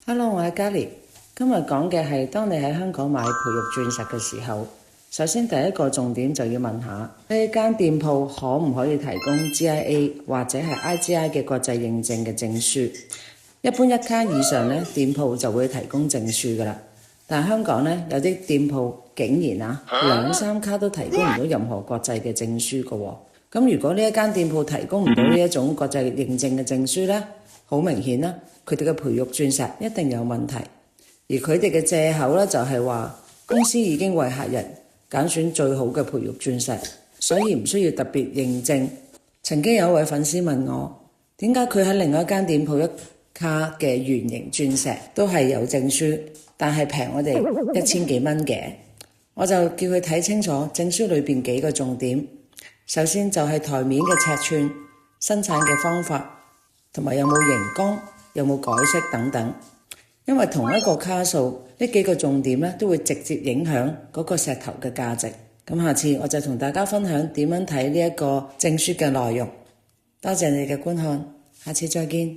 Hello，我係嘉莉。今日講嘅係當你喺香港買培育鑽石嘅時候，首先第一個重點就要問下呢間店鋪可唔可以提供 GIA 或者係 IGI 嘅國際認證嘅證書。一般1卡以上呢，店鋪就會提供證書㗎喇。但係香港呢，有啲店鋪竟然2、3卡都提供唔到任何國際嘅證書㗎喎。咁如果呢一間店鋪提供唔到呢一種國際認證嘅證書呢，好明顯啦，佢哋嘅培育鑽石一定有問題。而佢哋嘅藉口呢，就係話公司已經為客人揀選最好嘅培育鑽石，所以唔需要特別認證。曾經有一位粉絲問我，點解佢喺另外一間店鋪1卡嘅圓形鑽石都係有證書，但係平我哋1000幾蚊嘅？我就叫佢睇清楚證書裏邊幾個重點。首先就係台面嘅尺寸、生產嘅方法，同埋有冇熒光、有冇改色等等。因為同一個卡數，呢幾個重點呢都會直接影響嗰個石頭嘅價值。咁下次我就同大家分享點樣睇呢一個證書嘅內容。多謝你嘅觀看，下次再見。